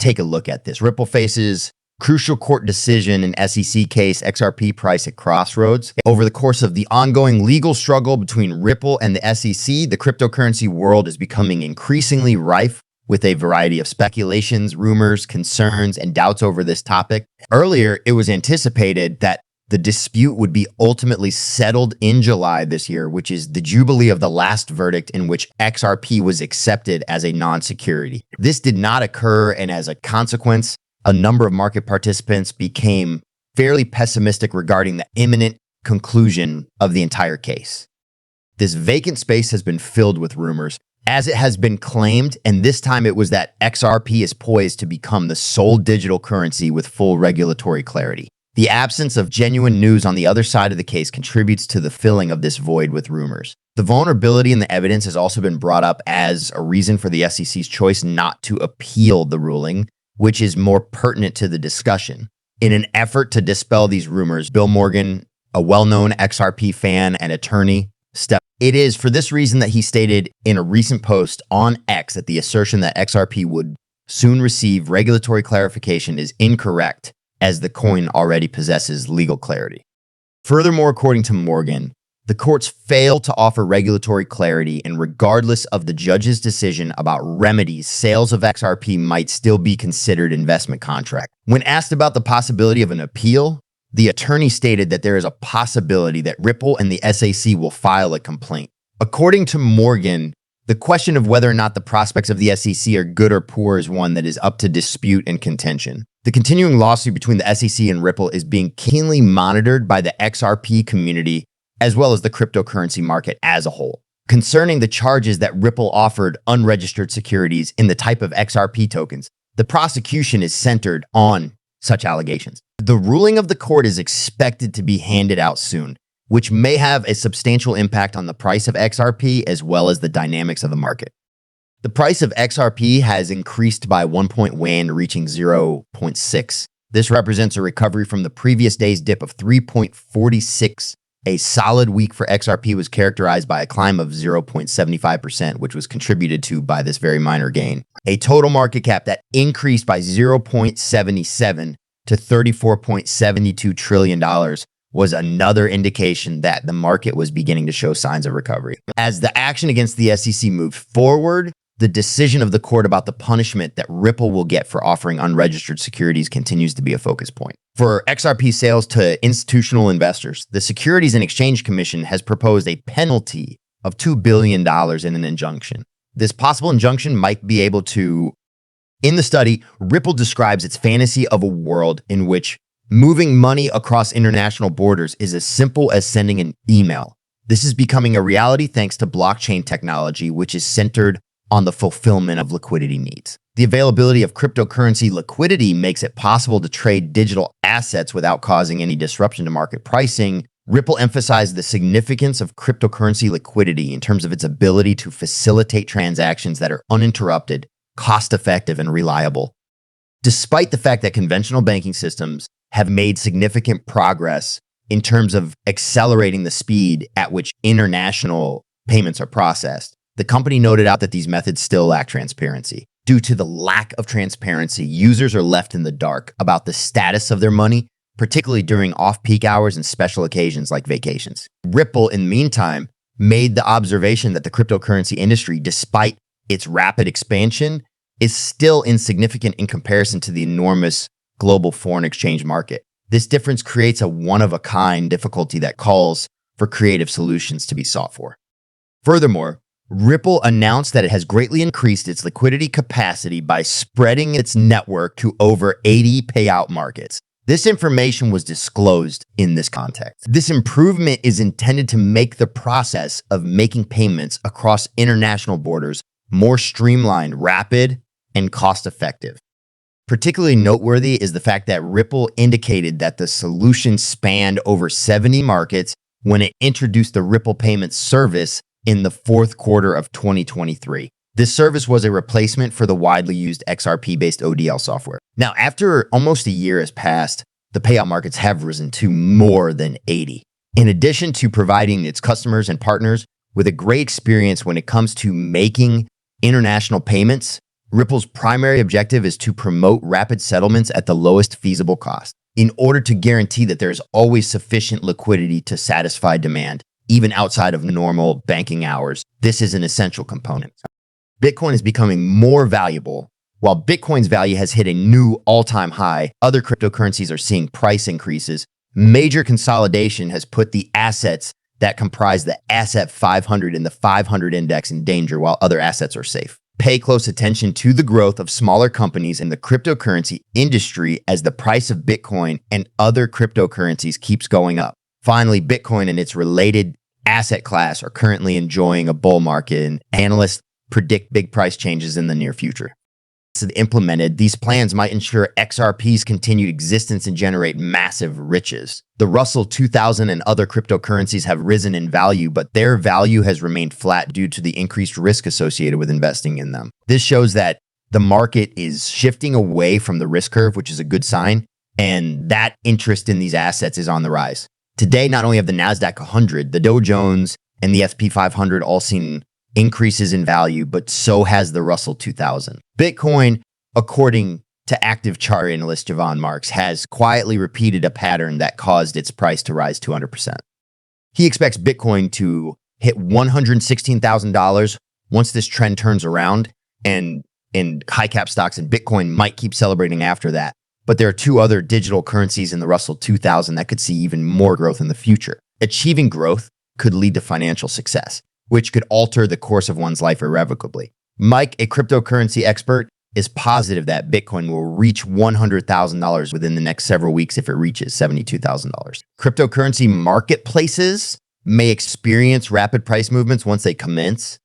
take a look at this. Ripple faces crucial court decision in SEC case XRP price at Crossroads. Over the course of the ongoing legal struggle between Ripple and the SEC, the cryptocurrency world is becoming increasingly rife with a variety of speculations, rumors, concerns, and doubts over this topic. Earlier, it was anticipated that the dispute would be ultimately settled in July this year, which is the jubilee of the last verdict in which XRP was accepted as a non-security. This did not occur, and as a consequence, a number of market participants became fairly pessimistic regarding the imminent conclusion of the entire case. This vacant space has been filled with rumors, as it has been claimed, and this time it was that XRP is poised to become the sole digital currency with full regulatory clarity. The absence of genuine news on the other side of the case contributes to the filling of this void with rumors. The vulnerability in the evidence has also been brought up as a reason for the SEC's choice not to appeal the ruling, which is more pertinent to the discussion. In an effort to dispel these rumors, Bill Morgan, a well-known XRP fan and attorney, stepped. It is for this reason that he stated in a recent post on X that the assertion that XRP would soon receive regulatory clarification is incorrect, as the coin already possesses legal clarity. Furthermore, according to Morgan, the courts failed to offer regulatory clarity, and regardless of the judge's decision about remedies, sales of XRP might still be considered investment contract. When asked about the possibility of an appeal, the attorney stated that there is a possibility that Ripple and the SEC will file a complaint. According to Morgan, the question of whether or not the prospects of the SEC are good or poor is one that is up to dispute and contention. The continuing lawsuit between the SEC and Ripple is being keenly monitored by the XRP community as well as the cryptocurrency market as a whole. Concerning the charges that Ripple offered unregistered securities in the type of XRP tokens, the prosecution is centered on such allegations. The ruling of the court is expected to be handed out soon, which may have a substantial impact on the price of XRP as well as the dynamics of the market. The price of XRP has increased by 1 point WAN, reaching 0.6. This represents a recovery from the previous day's dip of 3.46. A solid week for XRP was characterized by a climb of 0.75%, which was contributed to by this very minor gain. A total market cap that increased by 0.77 to $34.72 trillion was another indication that the market was beginning to show signs of recovery. As the action against the SEC moved forward, the decision of the court about the punishment that Ripple will get for offering unregistered securities continues to be a focus point. For XRP sales to institutional investors, the Securities and Exchange Commission has proposed a penalty of $2 billion in an injunction. This possible injunction might be able to. In the study, Ripple describes its fantasy of a world in which moving money across international borders is as simple as sending an email. This is becoming a reality thanks to blockchain technology, which is centered on the fulfillment of liquidity needs. The availability of cryptocurrency liquidity makes it possible to trade digital assets without causing any disruption to market pricing. Ripple emphasized the significance of cryptocurrency liquidity in terms of its ability to facilitate transactions that are uninterrupted, cost-effective, and reliable. Despite the fact that conventional banking systems have made significant progress in terms of accelerating the speed at which international payments are processed, the company noted out that these methods still lack transparency. Due to the lack of transparency, users are left in the dark about the status of their money, particularly during off-peak hours and special occasions like vacations. Ripple, in the meantime, made the observation that the cryptocurrency industry, despite its rapid expansion, is still insignificant in comparison to the enormous global foreign exchange market. This difference creates a one-of-a-kind difficulty that calls for creative solutions to be sought for. Furthermore, Ripple announced that it has greatly increased its liquidity capacity by spreading its network to over 80 payout markets. This information was disclosed in this context. This improvement is intended to make the process of making payments across international borders more streamlined, rapid, and cost-effective. Particularly noteworthy is the fact that Ripple indicated that the solution spanned over 70 markets when it introduced the Ripple Payments service in the fourth quarter of 2023. This service was a replacement for the widely used XRP-based ODL software. Now, after almost a year has passed, the payout markets have risen to more than 80. In addition to providing its customers and partners with a great experience when it comes to making international payments, Ripple's primary objective is to promote rapid settlements at the lowest feasible cost in order to guarantee that there is always sufficient liquidity to satisfy demand, even outside of normal banking hours. This is an essential component. Bitcoin is becoming more valuable. While Bitcoin's value has hit a new all-time high, other cryptocurrencies are seeing price increases. Major consolidation has put the assets that comprise the Asset 500 and the 500 index in danger, while other assets are safe. Pay close attention to the growth of smaller companies in the cryptocurrency industry as the price of Bitcoin and other cryptocurrencies keeps going up. Finally, Bitcoin and its related asset class are currently enjoying a bull market, and analysts predict big price changes in the near future. Implemented, these plans might ensure XRP's continued existence and generate massive riches. The Russell 2000 and other cryptocurrencies have risen in value, but their value has remained flat due to the increased risk associated with investing in them. This shows that the market is shifting away from the risk curve, which is a good sign, and that interest in these assets is on the rise. Today, not only have the NASDAQ 100, the Dow Jones, and the S&P 500 all seen increases in value, but so has the Russell 2000. Bitcoin, according to active chart analyst Javon Marks, has quietly repeated a pattern that caused its price to rise 200%. He expects Bitcoin to hit $116,000 once this trend turns around, and in high cap stocks, and Bitcoin might keep celebrating after that. But there are two other digital currencies in the Russell 2000 that could see even more growth in the future. Achieving growth could lead to financial success, which could alter the course of one's life irrevocably. Mike, a cryptocurrency expert, is positive that Bitcoin will reach $100,000 within the next several weeks if it reaches $72,000. Cryptocurrency marketplaces may experience rapid price movements once they commence.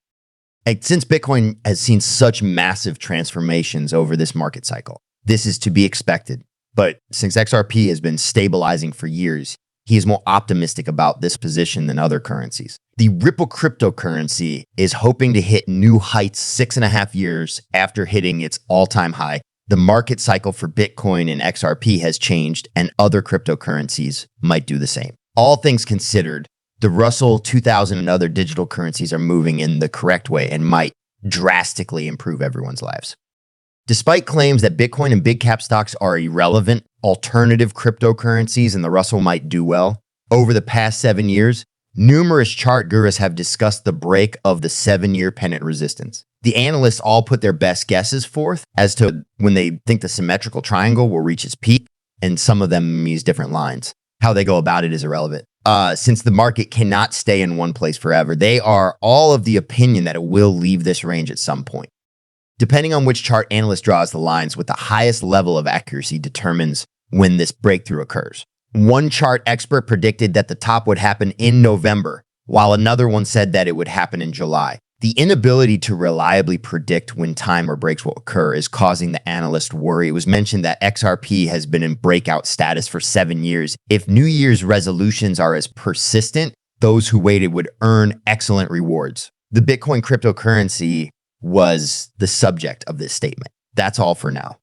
And since Bitcoin has seen such massive transformations over this market cycle, this is to be expected. But since XRP has been stabilizing for years, he is more optimistic about this position than other currencies. The Ripple cryptocurrency is hoping to hit new heights 6.5 years after hitting its all-time high. The market cycle for Bitcoin and XRP has changed, and other cryptocurrencies might do the same. All things considered, the Russell 2000 and other digital currencies are moving in the correct way and might drastically improve everyone's lives. Despite claims that Bitcoin and big cap stocks are irrelevant, alternative cryptocurrencies and the Russell might do well, over the past 7 years, numerous chart gurus have discussed the break of the 7-year pennant resistance. The analysts all put their best guesses forth as to when they think the symmetrical triangle will reach its peak, and some of them use different lines. How they go about it is irrelevant. Since the market cannot stay in one place forever, they are all of the opinion that it will leave this range at some point. Depending on which chart analyst draws the lines with the highest level of accuracy determines when this breakthrough occurs. One chart expert predicted that the top would happen in November, while another one said that it would happen in July. The inability to reliably predict when time or breaks will occur is causing the analyst worry. It was mentioned that XRP has been in breakout status for 7 years. If New Year's resolutions are as persistent, those who waited would earn excellent rewards. The Bitcoin cryptocurrency was the subject of this statement. That's all for now.